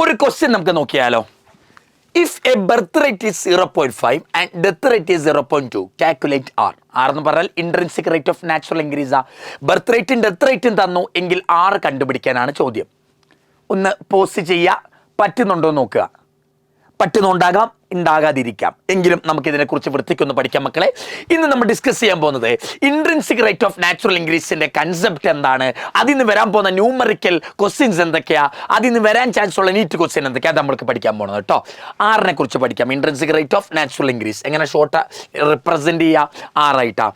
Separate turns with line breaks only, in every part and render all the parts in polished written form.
ഒരു ക്വസ്റ്റ്യൻ നമുക്ക് നോക്കിയാലോ. If a birth rate is 0.5 and death rate is 0.2, calculate R. R എന്ന് പറഞ്ഞാൽ intrinsic rate of natural increase. Birth റേറ്റും death റേറ്റും തന്നു എങ്കിൽ ആർ കണ്ടുപിടിക്കാനാണ് ചോദ്യം. ഒന്ന് പോസ്റ്റ് ചെയ്യുക, പറ്റുന്നുണ്ടോ നോക്കുക. പറ്റുന്നുണ്ടാകാം, ഉണ്ടാകാതിരിക്കാം. എങ്കിലും നമുക്കിതിനെക്കുറിച്ച് വൃത്തിക്കൊന്ന് പഠിക്കാം മക്കളെ. ഇന്ന് നമ്മൾ ഡിസ്കസ് ചെയ്യാൻ പോകുന്നത് ഇൻട്രിൻസിക് റേറ്റ് ഓഫ് നാച്ചുറൽ ഇൻക്രീസിന്റെ കൺസെപ്റ്റ് എന്താണ്, അതിന് വരാൻ പോകുന്ന ന്യൂമറിക്കൽ ക്വസ്റ്റ്യൻസ് എന്തൊക്കെയാ, അതിന് വരാൻ ചാൻസ് ഉള്ള നീറ്റ് ക്വസ്റ്റ്യൻ എന്തൊക്കെയാ നമ്മൾക്ക് പഠിക്കാൻ പോകുന്നത് കേട്ടോ. ആറിനെ കുറിച്ച് പഠിക്കാം. Intrinsic rate of natural increase എങ്ങനെ ഷോർട്ട് റിപ്രസെന്റ് ചെയ്യുക ആറായിട്ടാ.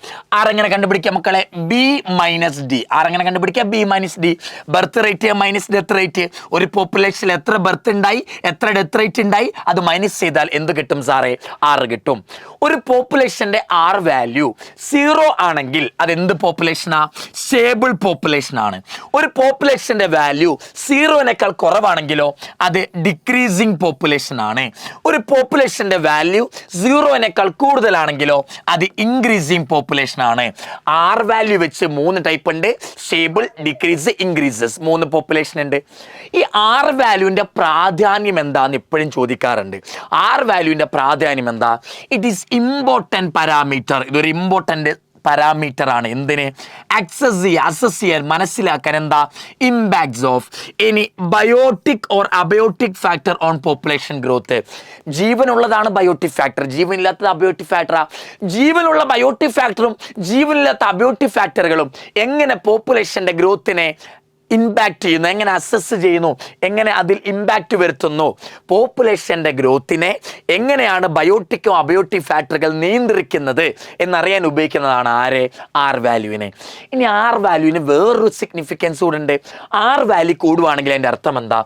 ആർ എങ്ങനെ കണ്ടുപിടിക്കാം മക്കളെ? B minus D. ആർ എങ്ങനെ കണ്ടുപിടിക്കാം? B minus D. Birth rate minus death rate. ഒരു പോപ്പുലേഷനിൽ എത്ര ബർത്ത് ഉണ്ടായി, എത്ര ഡെത്ത് റേറ്റ് ഉണ്ടായി, അത് മൈനസ് ചെയ്താൽ എന്ത് കിട്ടും സാറേ? ആറ് കിട്ടും. ഒരു പോപ്പുലേഷന്റെ ആർ വാല്യൂ 0 ആണെങ്കിൽ അത് എന്ത് പോപ്പുലേഷനാ? സ്റ്റേബിൾ പോപ്പുലേഷൻ ആണ്. ഒരു പോപ്പുലേഷന്റെ വാല്യൂ 0-നേക്കാൾ കുറവാണെങ്കിലോ അത് ഡിക്രീസിങ് പോപ്പുലേഷൻ ആണ്. ഒരു പോപ്പുലേഷന്റെ വാല്യൂ 0-നേക്കാൾ കൂടുതലാണെങ്കിലോ അത് ഇൻക്രീസിങ് പോപ്പുലേഷൻ ആണ്. ആർ വാല്യൂ വെച്ച് 3 ടൈപ്പ് ഉണ്ട്: സ്റ്റേബിൾ, ഡിക്രീസ്, ഇൻക്രീസസ്. 3 പോപ്പുലേഷൻ ഉണ്ട്. ഈ ആർ വാല്യൂവിന്റെ പ്രാധാന്യം എന്താന്ന് ഇപ്പോഴും ചോദിക്കാറുണ്ട്. ആർ വാല്യൂവിന്റെ പ്രാധാന്യം എന്താ? It is important parameter. ഇതൊരു ഇമ്പോർട്ടൻറ്റ് പാരാമീറ്റർ ആണ്. എന്തിന്? അസസ് ചെയ്യാൻ, മനസ്സിലാക്കാൻ. എന്താ? Impacts of any biotic or abiotic factor on population growth. ജീവനുള്ളതാണ് ബയോട്ടിക് ഫാക്ടർ, ജീവനില്ലാത്തത് അബയോട്ടിക് ഫാക്ടറാ. ജീവനുള്ള ബയോട്ടിക് ഫാക്ടറും ജീവനില്ലാത്ത അബയോട്ടിക് ഫാക്ടറുകളും എങ്ങനെ പോപ്പുലേഷന്റെ ഗ്രോത്തിനെ ഇമ്പാക്റ്റ് ചെയ്യുന്നു, എങ്ങനെ അസസ് ചെയ്യുന്നു, എങ്ങനെ അതിൽ ഇമ്പാക്റ്റ് വരുത്തുന്നു, പോപ്പുലേഷൻ്റെ ഗ്രോത്തിനെ എങ്ങനെയാണ് ബയോട്ടിക്കോ അബയോട്ടിക് ഫാക്ടറുകൾ നിയന്ത്രിക്കുന്നത് എന്നറിയാൻ ഉപയോഗിക്കുന്നതാണ് ആരെ? ആർ വാല്യൂവിനെ. ഇനി ആർ വാല്യൂവിന് വേറൊരു സിഗ്നിഫിക്കൻസ് കൂടെ ഉണ്ട്. ആർ വാല്യൂ കൂടുവാണെങ്കിൽ അതിൻ്റെ അർത്ഥം എന്താ?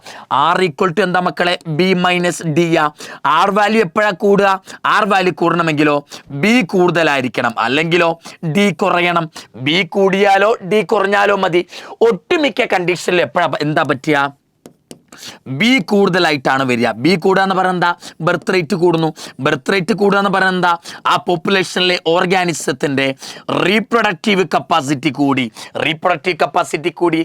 ആർ ഈക്വൽ ടു എന്താ മക്കളെ? ബി മൈനസ് ഡി ആ. ആർ വാല്യൂ എപ്പോഴാണ് കൂടുക? ആർ വാല്യൂ കൂടണമെങ്കിലോ ബി കൂടുതലായിരിക്കണം, അല്ലെങ്കിലോ ഡി കുറയണം. ബി കൂടിയാലോ ഡി കുറഞ്ഞാലോ മതി. ഒട്ടുമിക്ക കണ്ടീഷനിൽ എപ്പോഴാണ് എന്താ പറ്റുക? ബി കൂടുതലായിട്ടാണ് വരിക. ബി കൂടുക എന്ന് പറയുന്നത് എന്താ? ബർത്ത് റേറ്റ് കൂടുന്നു. ബർത്ത് റേറ്റ് കൂടുക എന്ന് പറയുന്നത് എന്താ? ആ പോപ്പുലേഷനിലെ ഓർഗാനിസത്തിന്റെ റീപ്രൊഡക്റ്റീവ് കപ്പാസിറ്റി കൂടി. റീപ്രൊഡക്റ്റീവ് കപ്പാസിറ്റി കൂടി.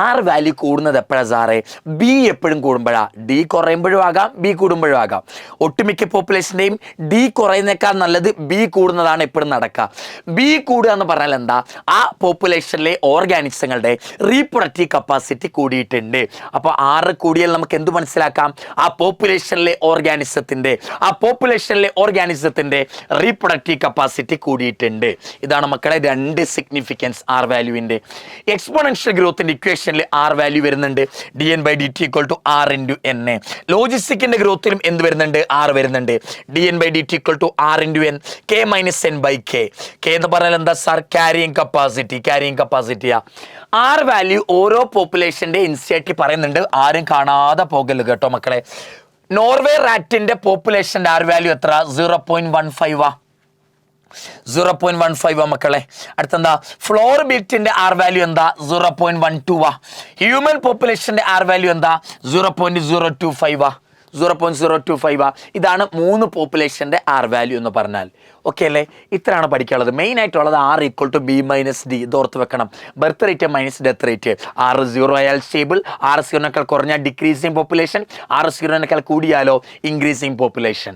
ആർ വാല്യൂ കൂടുന്നത് എപ്പോഴാണ് സാറേ? ബി എപ്പോഴും കൂടുമ്പോഴാണ്. ഡി കുറയുമ്പോഴും ആകാം, ബി കൂടുമ്പോഴും ആകാം. ഒട്ടുമിക്ക പോപ്പുലേഷൻ്റെയും ഡി കുറയുന്നേക്കാൾ നല്ലത് ബി കൂടുന്നതാണ് എപ്പോഴും നടക്കുക. ബി കൂടുക എന്ന് പറഞ്ഞാൽ എന്താ? ആ പോപ്പുലേഷനിലെ ഓർഗാനിസങ്ങളുടെ റീപ്രൊഡക്റ്റീവ് കപ്പാസിറ്റി കൂടിയിട്ടുണ്ട്. അപ്പോൾ ആറ് കൂടിയാൽ നമുക്ക് എന്ത് മനസ്സിലാക്കാം? ആ പോപ്പുലേഷനിലെ ഓർഗാനിസത്തിന്റെ റീപ്രൊഡക്റ്റീവ് കപ്പാസിറ്റി കൂടിയിട്ടുണ്ട്. ഇതാണ് മക്കളെ 2 സിഗ്നിഫിക്കൻസ് ആർ വാല്യൂവിന്റെ. എക്സ്പോണൻഷ്യൽ ഗ്രോത്തിന്റെ ഇക്വേഷനിൽ ആർ വാല്യൂ വരുന്നുണ്ട്. dn/dt = r × n. ലോജിസ്റ്റിക്കിന്റെ ഗ്രോത്തിലും എന്ത് വരുന്നുണ്ട്? ആർ വരുന്നുണ്ട്. dn/dt = r × n, k - n/k. k എന്ന് പറഞ്ഞാൽ എന്താ സാർ? ക്യാരിയിങ് കപ്പാസിറ്റിയാ. ആർ വാല്യൂ ഓരോ പോപ്പുലേഷന്റെ ഇൻസ്റ്റേറ്റ് പറയുന്നുണ്ട്. ആരും കാണാതെ പോകല് കേട്ടോ മക്കളെ. നോർവേ റാറ്റിന്റെ പോപ്പുലേഷന്റെ ആർ വാല്യൂ എത്ര? 0.15 0.15 മക്കളെ. അടുത്തെന്താ? ഫ്ലോർ ബീറ്റിന്റെ ആർ വാല്യൂ എന്താ? 0.12. ഹ്യൂമൻ പോപ്പുലേഷന്റെ ആർ വാല്യൂ എന്താ? 0.025. 0.025. ഇതാണ് 3 പോപ്പുലേഷന്റെ ആർ വാല്യൂ എന്ന് പറഞ്ഞാൽ. ഓക്കെ അല്ലേ? ഇത്രയാണ് പഠിക്കാനുള്ളത്. മെയിൻ ആയിട്ടുള്ളത് R equal to B minus D. ഇത് ഓർത്ത് വെക്കണം. Birth rate minus death rate. 0 ആയാൽ സ്റ്റേബിൾ, 0-നേക്കാൾ കുറഞ്ഞാൽ ഡിക്രീസിങ് പോപ്പുലേഷൻ, 0-നേക്കാൾ കൂടിയാലോ ഇൻക്രീസിങ് പോപ്പുലേഷൻ.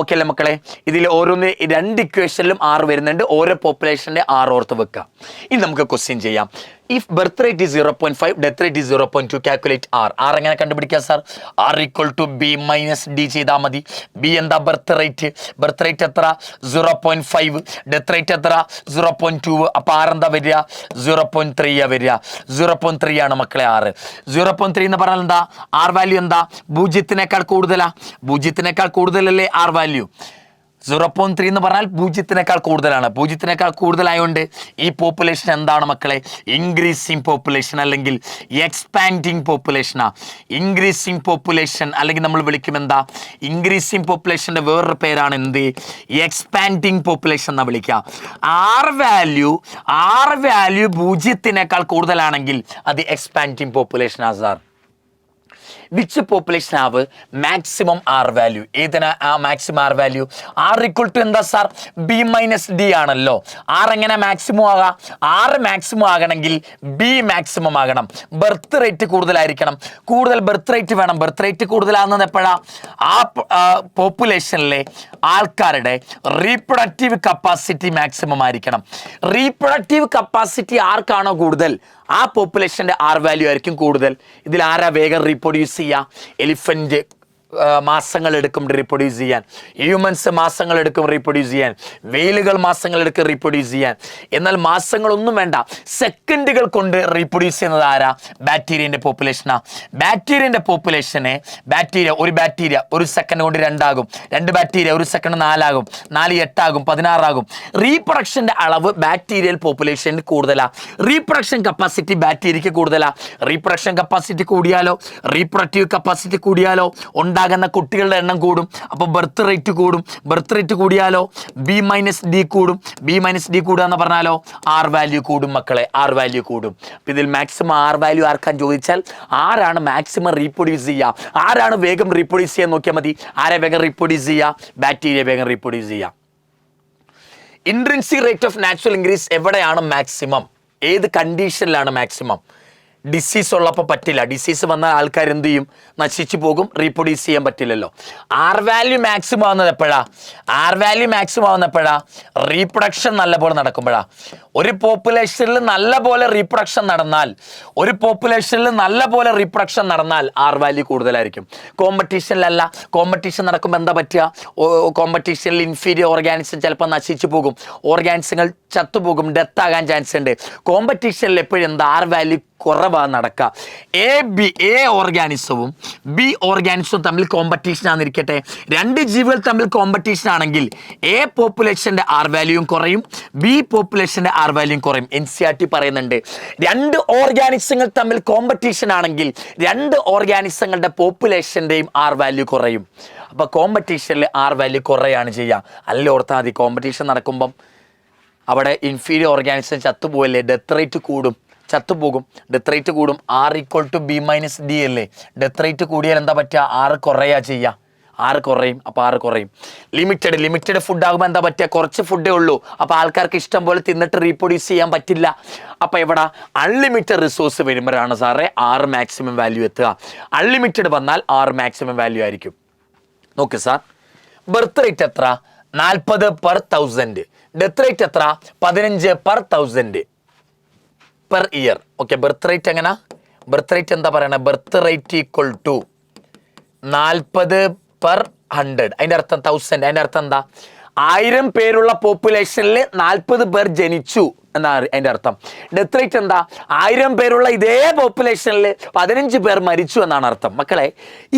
ഓക്കെ അല്ലേ മക്കളെ? ഇതിൽ ഓരോന്ന് 2 ഇക്വേഷനിലും ആർ വരുന്നുണ്ട്. ഓരോ പോപ്പുലേഷന്റെ ആർ ഓർത്ത് വെക്കുക. ഇനി നമുക്ക് ക്വസ്റ്റ്യൻ ചെയ്യാം. If birth rate is 0.5, death rate is 0.2, calculate R. R എങ്ങനെ കണ്ടുപിടിക്കാം sir? R equal to B minus D ചെയ്താൽ മതി. ബി എന്താ? Birth rate. ബർത്ത് റേറ്റ് എത്ര? 0.5. ഡെത്ത് റേറ്റ് എത്ര? 0.2. അപ്പോൾ ആർ എന്താ വരിക? 0.3 വരിക. 0.3 ആണ് മക്കളെ ആറ്. 0.3 എന്ന് പറഞ്ഞാൽ എന്താ? ആർ വാല്യൂ എന്താ? 0-നേക്കാൾ കൂടുതലാ. 0-നേക്കാൾ കൂടുതലല്ലേ ആർ വാല്യൂ? 0.3 എന്ന് പറഞ്ഞാൽ 0-നേക്കാൾ കൂടുതലാണ്. 0-നേക്കാൾ കൂടുതലായതുകൊണ്ട് ഈ പോപ്പുലേഷൻ എന്താണ് മക്കളെ? ഇൻക്രീസിങ് പോപ്പുലേഷൻ അല്ലെങ്കിൽ എക്സ്പാൻഡിങ് പോപ്പുലേഷനാ. ഇൻക്രീസിങ് പോപ്പുലേഷൻ അല്ലെങ്കിൽ നമ്മൾ വിളിക്കും എന്താ? ഇൻക്രീസിങ് പോപ്പുലേഷന്റെ വേറൊരു പേരാണ് എന്ത്? എക്സ്പാൻഡിങ് പോപ്പുലേഷൻ എന്നാ വിളിക്കുക. ആർ വാല്യൂ 0-നേക്കാൾ കൂടുതലാണെങ്കിൽ അത് എക്സ്പാൻഡിങ് പോപ്പുലേഷനാ sir. Which population have maximum R value? ഏതിനാ ആ maximum R value? R equal to എന്താ സാർ? ബി മൈനസ് ഡി ആണല്ലോ. ആർ എങ്ങനെ മാക്സിമം ആകാം? ആറ് മാക്സിമം ആകണമെങ്കിൽ ബി മാക്സിമം ആകണം. ബർത്ത് റേറ്റ് കൂടുതലായിരിക്കണം. കൂടുതൽ ബർത്ത് റേറ്റ് വേണം. ബർത്ത് റേറ്റ് കൂടുതലാകുന്നത് എപ്പോഴാ? ആ പോപ്പുലേഷനിലെ ആൾക്കാരുടെ റീപ്രൊഡക്റ്റീവ് കപ്പാസിറ്റി മാക്സിമം ആയിരിക്കണം. റീപ്രൊഡക്റ്റീവ് കപ്പാസിറ്റി ആർക്കാണോ കൂടുതൽ ആ പോപ്പുലേഷൻ്റെ ആർ വാല്യൂ ആയിരിക്കും കൂടുതൽ. ഇതിൽ ആരാ വേഗം റീപ്രൊഡ്യൂസ് ചെയ്യുക? എലിഫൻറ്റ് മാസങ്ങളെടുക്കും റീപ്രൊഡ്യൂസ് ചെയ്യാൻ. ഹ്യൂമൻസ് മാസങ്ങളെടുക്കും റീപ്രൊഡ്യൂസ് ചെയ്യാൻ. വെയിലുകൾ മാസങ്ങളെടുക്കും റീപ്രൊഡ്യൂസ് ചെയ്യാൻ. എന്നാൽ മാസങ്ങളൊന്നും വേണ്ട, സെക്കൻഡുകൾ കൊണ്ട് റീപ്രൊഡ്യൂസ് ചെയ്യുന്നത് ആരാ? ബാക്ടീരിയൻ്റെ പോപ്പുലേഷനാ. ബാക്ടീരിയൻ്റെ പോപ്പുലേഷനെ ഒരു ബാക്ടീരിയ ഒരു സെക്കൻഡ് കൊണ്ട് 2 ആകും. 2 ബാക്ടീരിയ ഒരു സെക്കൻഡ് 4 ആകും. 4 8 ആകും. 16 ആകും. റീപ്രൊഡക്ഷൻ്റെ അളവ് ബാക്ടീരിയൽ പോപ്പുലേഷന് കൂടുതലാണ്. റീപ്രൊഡക്ഷൻ കപ്പാസിറ്റി ബാക്ടീരിയക്ക് കൂടുതലാണ്. റീപ്രൊഡക്ഷൻ കപ്പാസിറ്റി കൂടിയാലോ, റീപ്രൊഡക്റ്റീവ് കപ്പാസിറ്റി കൂടിയാലോ ഉണ്ടാകുന്ന കുട്ടികളുടെ എണ്ണം കൂടും. അപ്പോൾ ബർത്ത് റേറ്റ് കൂടും. ബർത്ത് റേറ്റ് കൂടിയാലോ ബി മൈനസ് ഡി കൂടും. ബി മൈനസ് ഡി കൂടുക എന്ന് പറഞ്ഞാലോ ആർ വാല്യൂ കൂടും മക്കളെ. ആർ വാല്യൂ കൂടും. അപ്പോൾ ഇതിൽ മാക്സിമം ആർ വാല്യൂ ആർക്കാൻ ചോദിച്ചാൽ ആരാണ് മാക്സിമം റീപ്രൊഡ്യൂസ് ചെയ്യുക, ആരാണ് വേഗം റീപ്രൊഡ്യൂസ് ചെയ്യാൻ നോക്കിയാൽ മതി. ആരെ വേഗം റീപ്രൊഡ്യൂസ് ചെയ്യുക? ബാക്ടീരിയ വേഗം റീപ്രൊഡ്യൂസ് ചെയ്യുക. Intrinsic rate of natural increase എവിടെയാണ് മാക്സിമം? ഏത് കണ്ടീഷനിലാണ് മാക്സിമം? ഡിസീസ് ഉള്ളപ്പോൾ പറ്റില്ല. ഡിസീസ് വന്ന ആൾക്കാർ എന്ത് ചെയ്യും? നശിച്ചു പോകും. റീപ്രൊഡ്യൂസ് ചെയ്യാൻ പറ്റില്ലല്ലോ. ആർ വാല്യൂ മാക്സിമം ആവുന്നത് എപ്പോഴാ? ആർ വാല്യൂ മാക്സിമം ആവുന്ന എപ്പോഴാ? റീപ്രൊഡക്ഷൻ നല്ലപോലെ നടക്കുമ്പോഴാ. ഒരു പോപ്പുലേഷനിൽ നല്ലപോലെ റീപ്രൊഡക്ഷൻ നടന്നാൽ ആർ വാല്യൂ കൂടുതലായിരിക്കും. കോമ്പറ്റീഷനിലല്ല. കോമ്പറ്റീഷൻ നടക്കുമ്പോൾ എന്താ പറ്റുക? കോമ്പറ്റീഷനിൽ ഇൻഫീരിയർ ഓർഗാനിസം ചിലപ്പോൾ നശിച്ചു പോകും. ഓർഗാനിസങ്ങൾ ചത്തുപോകും. ഡെത്ത് ആകാൻ ചാൻസ് ഉണ്ട്. കോമ്പറ്റീഷനിൽ എപ്പോഴും എന്താ? ആർ വാല്യൂ കുറവാണ് നടക്കുക. എ ഓർഗാനിസവും ബി ഓർഗാനിസവും തമ്മിൽ കോമ്പറ്റീഷൻ ആണെന്നിരിക്കട്ടെ. 2 ജീവികൾ തമ്മിൽ കോമ്പറ്റീഷൻ ആണെങ്കിൽ എ പോപ്പുലേഷൻ്റെ ആർ വാല്യൂയും കുറയും, ബി പോപ്പുലേഷൻ്റെ ആർ വാല്യൂയും കുറയും. NCERT പറയുന്നുണ്ട് 2 ഓർഗാനിസങ്ങൾ തമ്മിൽ കോമ്പറ്റീഷൻ ആണെങ്കിൽ 2 ഓർഗാനിസങ്ങളുടെ പോപ്പുലേഷൻ്റെയും ആർ വാല്യൂ കുറയും. അപ്പോൾ കോമ്പറ്റീഷനിൽ ആർ വാല്യൂ കുറയാണ് ചെയ്യുക. അല്ല ഓർത്താൽ മതി. കോമ്പറ്റീഷൻ നടക്കുമ്പം അവിടെ ഇൻഫീരിയർ ഓർഗാനിസം ചത്തുപോകല്ലേ, ഡെത്ത് റേറ്റ് കൂടും, ചത്തുപോകും. ഡെത്ത് റേറ്റ് കൂടും. R equal to B minus D അല്ലേ. ഡെത്ത് റേറ്റ് കൂടിയാൽ എന്താ പറ്റുക? ആറ് കുറയാ ചെയ്യുക. ആറ് കുറയും. അപ്പോൾ ആറ് കുറയും. ലിമിറ്റഡ് ഫുഡ് ആകുമ്പോൾ എന്താ പറ്റുക? കുറച്ച് ഫുഡേ ഉള്ളൂ. അപ്പോൾ ആൾക്കാർക്ക് ഇഷ്ടം പോലെ തിന്നിട്ട് റീപ്രൊഡ്യൂസ് ചെയ്യാൻ പറ്റില്ല. അപ്പോൾ ഇവിടെ അൺലിമിറ്റഡ് റിസോഴ്സ് വരുമ്പോഴാണ് സാറേ ആറ് മാക്സിമം വാല്യൂ എത്തുക. അൺലിമിറ്റഡ് വന്നാൽ ആറ് മാക്സിമം വാല്യൂ ആയിരിക്കും. നോക്ക് സാർ, ബർത്ത് റേറ്റ് എത്ര? 40/1000. ഡെത്ത് റേറ്റ് എത്ര? 15/1000 per year. Okay, birth rate എങ്ങനെ? ബർത്ത് റേറ്റ് എന്താ പറയണത്? Birth rate equal to 40/100. അതിൻ്റെ അർത്ഥം 1000. അതിൻ്റെ അർത്ഥം എന്താ? 1000 പേരുള്ള പോപ്പുലേഷനിൽ 40 പേർ ജനിച്ചു എന്നാണ് അതിൻ്റെ അർത്ഥം. ഡെത്ത് റേറ്റ് എന്താ? 1000 പേരുള്ള ഇതേ പോപ്പുലേഷനിൽ 15 പേർ മരിച്ചു എന്നാണ് അർത്ഥം. മക്കളെ,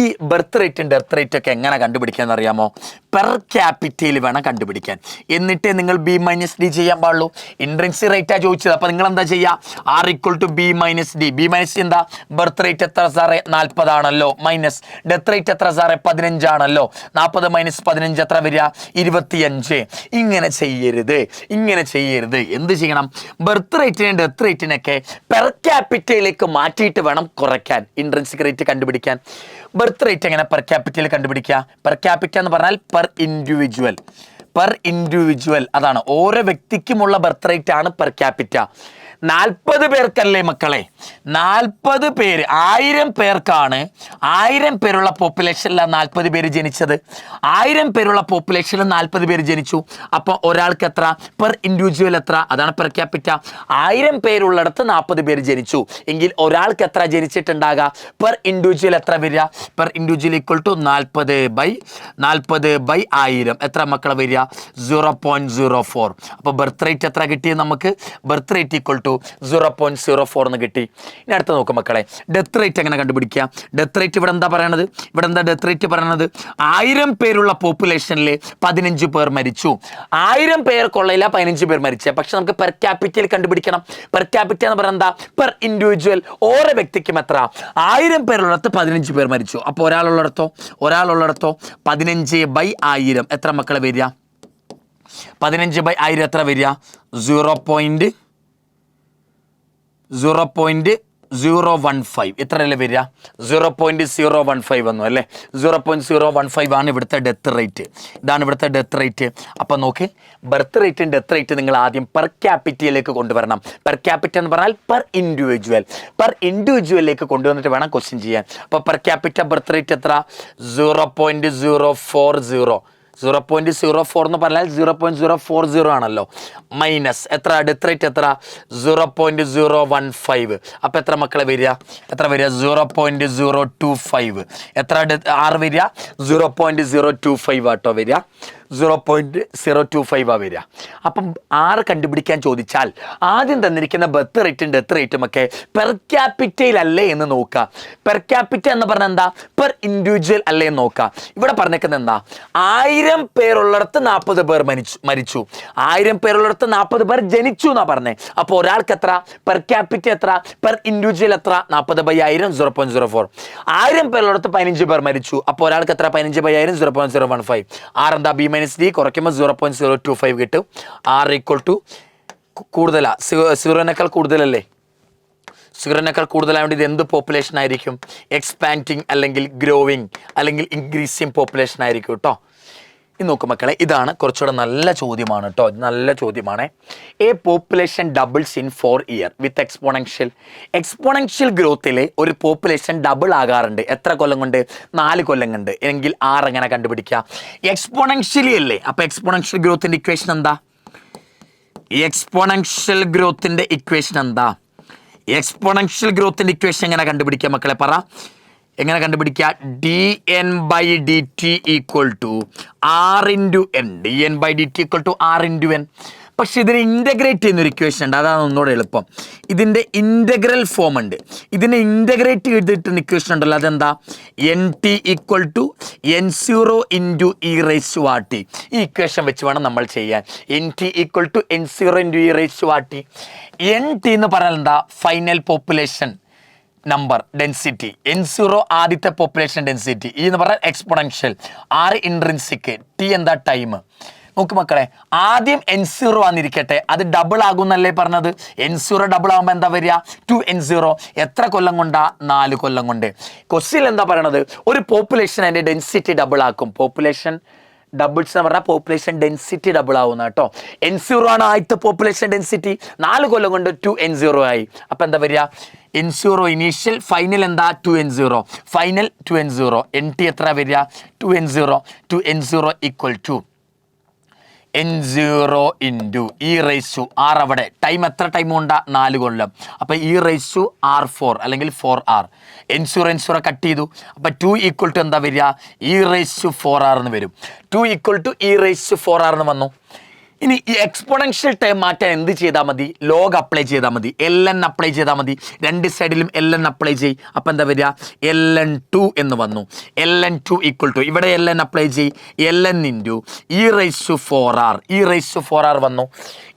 ഈ ബർത്ത് റേറ്റും ഡെത്ത് റേറ്റും ഒക്കെ എങ്ങനെ കണ്ടുപിടിക്കാൻ അറിയാമോ? പെർ ക്യാപിറ്റയിൽ വേണം കണ്ടുപിടിക്കാൻ. എന്നിട്ടേ നിങ്ങൾ ബി മൈനസ് ഡി ചെയ്യാൻ പാടുള്ളൂ. ഇൻട്രിൻസിക് റേറ്റാണ് ചോദിച്ചത്. അപ്പോൾ നിങ്ങൾ എന്താ ചെയ്യുക? R equal to B minus D. B minus എന്താ? ബർത്ത് റേറ്റ് എത്ര സാറേ? 40 ആണല്ലോ. മൈനസ് ഡെത്ത് റേറ്റ് എത്ര സാറേ? 15 ആണല്ലോ. 40 മൈനസ് 15 എത്ര വരിക? 25. ഇങ്ങനെ ചെയ്യരുത്. എന്ത് ചെയ്യണം? ബർത്ത് റേറ്റിനെയും ഡെത്ത് റേറ്റിനൊക്കെ പെർ ക്യാപിറ്റയിലേക്ക് മാറ്റിയിട്ട് വേണം കുറയ്ക്കാൻ, ഇൻട്രിൻസിക് റേറ്റ് കണ്ടുപിടിക്കാൻ. ബർത്ത് റേറ്റ് എങ്ങനെ പെർ ക്യാപിറ്റയിൽ കണ്ടുപിടിക്കുക? പെർ ക്യാപിറ്റ എന്ന് പറഞ്ഞാൽ പെർ ഇൻഡിവിജ്വൽ. അതാണ് ഓരോ വ്യക്തിക്കുമുള്ള ബർത്ത് റേറ്റ് ആണ് പെർ ക്യാപിറ്റ. 40 പേർക്കല്ലേ മക്കളെ? 40 പേര്, 1000 പേർക്കാണ്. 1000 പേരുള്ള പോപ്പുലേഷനിലാണ് 40 പേര് ജനിച്ചത്. 1000 പേരുള്ള പോപ്പുലേഷനിൽ 40 പേര് ജനിച്ചു. അപ്പോൾ ഒരാൾക്ക് എത്ര? പെർ ഇൻഡിവിജ്വൽ എത്ര? അതാണ് പെർ ക്യാപിറ്റ. 1000 പേരുള്ളിടത്ത് 40 പേര് ജനിച്ചു എങ്കിൽ ഒരാൾക്ക് എത്ര ജനിച്ചിട്ടുണ്ടാകുക? പെർ ഇൻഡിവിജ്വൽ എത്ര വരിക? Per individual equal to 40/1000. എത്ര മക്കളെ വരിക? 0.04. അപ്പോൾ ബർത്ത് റേറ്റ് എത്ര കിട്ടിയത് നമുക്ക്? ബർത്ത് റേറ്റ് ഈക്വൽ ടു 0.04 എന്ന് കിട്ടി. ഇനി അടുത്ത നോക്കും മക്കളെ, ഡെത്ത് റേറ്റ് എങ്ങനെ കണ്ടുപിടിക്കുക? ഡെത്ത് റേറ്റ് ഇവിടെ എന്താ പറയണത്? ഡെത്ത് റേറ്റ് പറയണത് 1000 പേരുള്ള പോപ്പുലേഷനിൽ 15 പേർ മരിച്ചു. 1000 പേർക്കുള്ളതില്ല 15 പേർ മരിച്ചത്. പക്ഷെ നമുക്ക് പെർ ക്യാപിറ്റൽ കണ്ടുപിടിക്കണം. പെർ ക്യാപിറ്റ എന്ന് പറയുന്നത് എന്താ? Per individual. ഓരോ വ്യക്തിക്കും എത്ര? 1000 പേരുള്ളിടത്ത് 15 പേർ മരിച്ചു. അപ്പോൾ ഒരാളുള്ളിടത്തോ 15/1000 എത്ര മക്കളെ വരിക? 15/1000 എത്ര വരിക? 0.004. 0.015 ഇത്രയല്ലേ വരിക? 0.015 വന്നു അല്ലേ? 0.015 ആണ് ഇവിടുത്തെ ഡെത്ത് റേറ്റ്. ഇതാണ് ഇവിടുത്തെ ഡെത്ത് റേറ്റ്. അപ്പം നോക്ക്, ബർത്ത് റേറ്റും ഡെത്ത് റേറ്റ് നിങ്ങൾ ആദ്യം പെർ ക്യാപിറ്റയിലേക്ക് കൊണ്ടുവരണം. പെർ ക്യാപിറ്റ എന്ന് പറഞ്ഞാൽ പെർ ഇൻഡിവിജ്വലിലേക്ക് കൊണ്ടുവന്നിട്ട് വേണം ക്വസ്റ്റ്യൻ ചെയ്യാൻ. അപ്പോൾ പെർ ക്യാപിറ്റ ബർത്ത് റേറ്റ് എത്ര? 0.040. 0.04 എന്ന് പറഞ്ഞാൽ 0.040 ആണല്ലോ. മൈനസ് എത്ര? ഡെത്ത് റേറ്റ് എത്ര? 0.015. അപ്പം എത്ര മക്കളെ വരിക? എത്ര വരിക? 0.025. എത്ര ആറ് വരിക? 0.025 ആട്ടോ വരിക. 0.025 വരിക. അപ്പം ആറ് കണ്ടുപിടിക്കാൻ ചോദിച്ചാൽ ആദ്യം തന്നിരിക്കുന്ന ബർത്ത് റേറ്റും ഡെത്ത് റേറ്റും ഒക്കെ പെർ ക്യാപിറ്റയിലല്ലേ എന്ന് നോക്കുക. പെർ ക്യാപിറ്റ എന്ന് പറഞ്ഞാൽ എന്താ? പെർ ഇൻഡിവിജ്വൽ അല്ലേ എന്ന് നോക്കുക. ഇവിടെ പറഞ്ഞേക്കുന്നത് എന്താ? 1000 പേരുള്ളിടത്ത് 40 പേർ മരിച്ചു. 1000 പേരുള്ളിടത്ത് 40 പേർ ജനിച്ചു എന്നാ പറഞ്ഞത്. അപ്പോൾ ഒരാൾക്ക് എത്ര? പെർ ക്യാപിറ്റ എത്ര? പെർ ഇൻഡിവിജ്വൽ എത്ര? 40/1000, 0.04. 1000 പേരുള്ളിടത്ത് 15 പേർ മരിച്ചു. അപ്പോൾ ഒരാൾക്ക് എത്ര? 15/1000, 0.015. ആർ എന്താ? ബി മൈനസ് ഡി കുറയ്ക്കുമ്പോൾ 0.025 കിട്ടും. ആർ ഈക്വൽ ടു കൂടുതലാ, സീറോനേക്കാൾ കൂടുതലല്ലേ? സീറോനേക്കാൾ കൂടുതലായതുകൊണ്ട് ഇത് എന്ത് പോപ്പുലേഷൻ ആയിരിക്കും? എക്സ്പാൻഡിങ് അല്ലെങ്കിൽ ഗ്രോയിങ് അല്ലെങ്കിൽ ഇൻക്രീസിങ് പോപ്പുലേഷൻ ആയിരിക്കും കേട്ടോ. ഇത് നോക്കും മക്കളെ, ഇതാണ് കുറച്ചുകൂടെ നല്ല ചോദ്യമാണ് കേട്ടോ. നല്ല ചോദ്യമാണ്. A population doubles in 4 year with exponential ഗ്രോത്തിൽ ഒരു പോപ്പുലേഷൻ ഡബിൾ ആകാറുണ്ട്. എത്ര കൊല്ലം കൊണ്ട്? 4 കൊല്ലം കൊണ്ട്. എങ്കിൽ ആർ എങ്ങനെ കണ്ടുപിടിക്കുക? എക്സ്പോണൻഷ്യലി അല്ലേ? അപ്പോൾ എക്സ്പോണൻഷ്യൽ ഗ്രോത്തിൻ്റെ ഇക്വേഷൻ എന്താ? എക്സ്പോണൻഷ്യൽ ഗ്രോത്തിൻ്റെ ഇക്വേഷൻ എന്താ? എക്സ്പോണൻഷ്യൽ ഗ്രോത്തിൻ്റെ ഇക്വേഷൻ എങ്ങനെ കണ്ടുപിടിക്കുക മക്കളെ? പറ, എങ്ങനെ കണ്ടുപിടിക്കുക? dn/dt equal to r into n. dn/dt equal to r into n. പക്ഷെ ഇതിനെ ഇൻ്റഗ്രേറ്റ് ചെയ്യുന്നൊരു ഇക്വേഷൻ ഉണ്ട്. അതാണ് ഒന്നുകൂടെ എളുപ്പം. ഇതിൻ്റെ ഇൻ്റഗ്രൽ ഫോം ഉണ്ട്. ഇതിനെ ഇൻ്റഗ്രേറ്റ് ചെയ്തിട്ടുള്ള ഇക്വേഷൻ ഉണ്ടല്ലോ, അതെന്താ? nt equal to n0 into e⁻t. ഈ ഇക്വേഷൻ വെച്ച് വേണം നമ്മൾ ചെയ്യാൻ. nt equal to n0 into e⁻t. nt എന്ന് പറഞ്ഞാൽ എന്താ? Final population number density. n0 ആദ്യത്തെ പോപ്പുലേഷൻ ഡെൻസിറ്റി. ഈ എന്ന് പറഞ്ഞാൽ എക്സ്പോണൻഷ്യൽ. r intrinsic. t എന്താ? ടൈം. നോക്ക് മക്കളെ, ആദ്യം n0 വന്നിരിക്കട്ടെ, അത് ഡബിൾ ആകുന്നല്ലേ പറഞ്ഞത്? n0 ഡബിൾ ആകുമ്പോൾ എന്താ വരിക? 2n0. എത്ര കൊല്ലം കൊണ്ടാ? 4 കൊല്ലം കൊണ്ട്. ക്വസ്റ്റ്യൻ എന്താ പറയണത്? ഒരു പോപ്പുലേഷൻ അതിൻ്റെ ഡെൻസിറ്റി ഡബിൾ ആക്കും. പോപ്പുലേഷൻ ഡബിൾസ് എന്ന് പറഞ്ഞാൽ പോപ്പുലേഷൻ ഡെൻസിറ്റി ഡബിൾ ആവുന്ന കേട്ടോ. n0 ആണ് ആദ്യത്തെ പോപ്പുലേഷൻ ഡെൻസിറ്റി. 4 കൊല്ലം കൊണ്ട് 2n0 ആയി. അപ്പം എന്താ വരിക? n0 ഇനീഷ്യൽ, ഫൈനൽ എന്താ? 2n0. Final 2n0. nt എത്ര വരിക? 2n0. 2n0 equal to n0 into e⁻r. അവിടെ ടൈം എത്ര ടൈം കൊണ്ടാ? 4 കൊല്ലം. അപ്പോൾ e⁻r4 അല്ലെങ്കിൽ 4r. n0 കട്ട് ചെയ്തു. അപ്പോൾ 2 ഈക്വൽ ടു എന്താ വരിക? e⁻4r എന്ന് വരും. 2 ഈക്വൽ ടു e⁻4r എന്ന് വന്നു. ഇനി ഈ എക്സ്പോണൻഷ്യൽ ടേം മാറ്റാൻ എന്ത് ചെയ്താൽ മതി? ലോഗ് അപ്ലൈ ചെയ്താൽ മതി. ln അപ്ലൈ ചെയ്താൽ മതി. രണ്ട് സൈഡിലും ln അപ്ലൈ ചെയ്യും. അപ്പം എന്താ വരിക? ln2 എന്ന് വന്നു. ln2 ഈക്വൽ ടു, ഇവിടെ ln അപ്ലൈ ചെയ്യും, ln ഇൻറ്റു e⁻4r. e⁻4r വന്നു.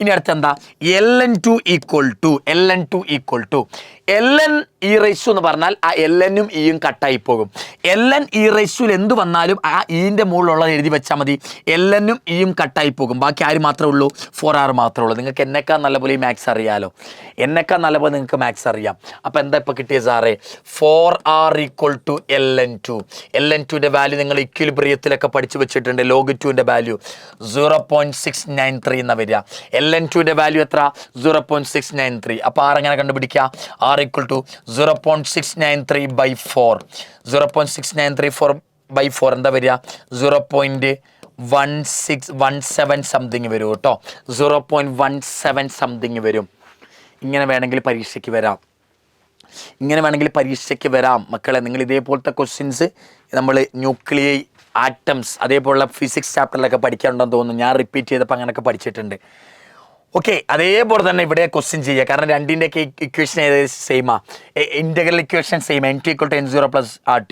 ഇനി അടുത്ത് എന്താ? ln2 equal to ln e⁻ എന്ന് പറഞ്ഞാൽ ആ ln-ഉം e-യും കട്ടായി പോകും. ln e⁻ എന്ത് വന്നാലും ആ e-ൻ്റെ മുകളിലുള്ളത് എഴുതി വെച്ചാൽ മതി. ln-ഉം e-യും കട്ടായി പോകും. ബാക്കി ആര് മാത്രമേ ഉള്ളൂ? 4r മാത്രമേ ഉള്ളൂ. നിങ്ങൾക്ക് എന്നെക്കാൾ നല്ലപോലെ ഈ മാത്സ് അറിയാലോ. എന്നെക്കാൾ നല്ലപോലെ നിങ്ങൾക്ക് മാത്സ് അറിയാം. അപ്പോൾ എന്താ ഇപ്പോൾ കിട്ടിയ സാറേ? 4r equal to ln2. ln2ൻ്റെ value നിങ്ങൾ ഇക്വിലിബ്രിയത്തിലൊക്കെ പഠിച്ചു വെച്ചിട്ടുണ്ട്. log 2ൻ്റെ വാല്യൂ 0.693 എന്നാണ് വരിക. ln2ൻ്റെ വാല്യൂ എത്ര? 0.693. അപ്പോൾ ആർ എങ്ങനെ കണ്ടുപിടിക്കുക? r equal to 0.693/4. 0.693/4 എന്താ വരിക? 0.1617 സംതിങ് വരും കേട്ടോ. 0.17 സംതിങ് വരും. ഇങ്ങനെ വേണമെങ്കിൽ പരീക്ഷയ്ക്ക് വരാം മക്കളെ. നിങ്ങൾ ഇതേപോലത്തെ ക്വസ്റ്റ്യൻസ് നമ്മൾ ന്യൂക്ലിയർ ആറ്റംസ് അതേപോലുള്ള ഫിസിക്സ് ചാപ്റ്ററിലൊക്കെ പഠിക്കാറുണ്ടെന്ന് തോന്നുന്നു. ഞാൻ റിപ്പീറ്റ് ചെയ്തപ്പോൾ അങ്ങനെയൊക്കെ പഠിച്ചിട്ടുണ്ട്. ഓക്കെ, അതേപോലെ തന്നെ ഇവിടെ ക്വസ്റ്റ്യൻ ചെയ്യുക. കാരണം രണ്ടിൻ്റെയൊക്കെ ഇക്വേഷൻ ഏകദേശം സെയിമാ. Integral equation same. nt equal to n0 plus rt.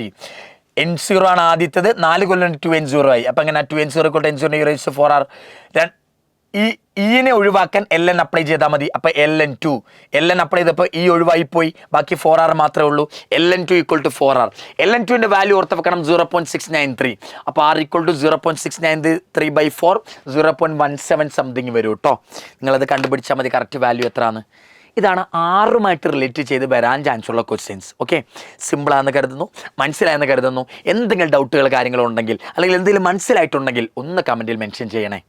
n0 ആണ് ആദ്യത്തത്. 4 കൊല്ലം 2n0 ആയി. അപ്പം അങ്ങനെ 2n0 equal to n0 e⁻4r. ഇനെ ഒഴിവാക്കാൻ ln അപ്ലൈ ചെയ്താൽ മതി. അപ്പോൾ ln2 അപ്ലൈ ചെയ്തപ്പോൾ ഈ ഒഴിവായിപ്പോയി. ബാക്കി 4r മാത്രമേ ഉള്ളൂ. ln2 equal to 4r. ln2ൻ്റെ value ഓർത്ത് വെക്കണം 0.693. അപ്പോൾ r ഈക്വൽ ടു 0.693/4, 0.17 സംതിങ് വരും കേട്ടോ. നിങ്ങളത് കണ്ടുപിടിച്ചാൽ മതി കറക്റ്റ് വാല്യൂ എത്രയാണ്. ഇതാണ് 6 റിലേറ്റ് ചെയ്ത് വരാൻ ചാൻസ് ഉള്ള ക്വസ്റ്റ്യൻസ്. ഓക്കെ, സിമ്പിളാണെന്ന് കരുതുന്നു, മനസ്സിലായെന്ന് കരുതുന്നു. എന്തെങ്കിലും ഡൗട്ടുകൾ കാര്യങ്ങളോ ഉണ്ടെങ്കിൽ അല്ലെങ്കിൽ എന്തെങ്കിലും മനസ്സിലായിട്ടുണ്ടെങ്കിൽ ഒന്ന് കമൻറ്റിൽ മെൻഷൻ ചെയ്യണേ.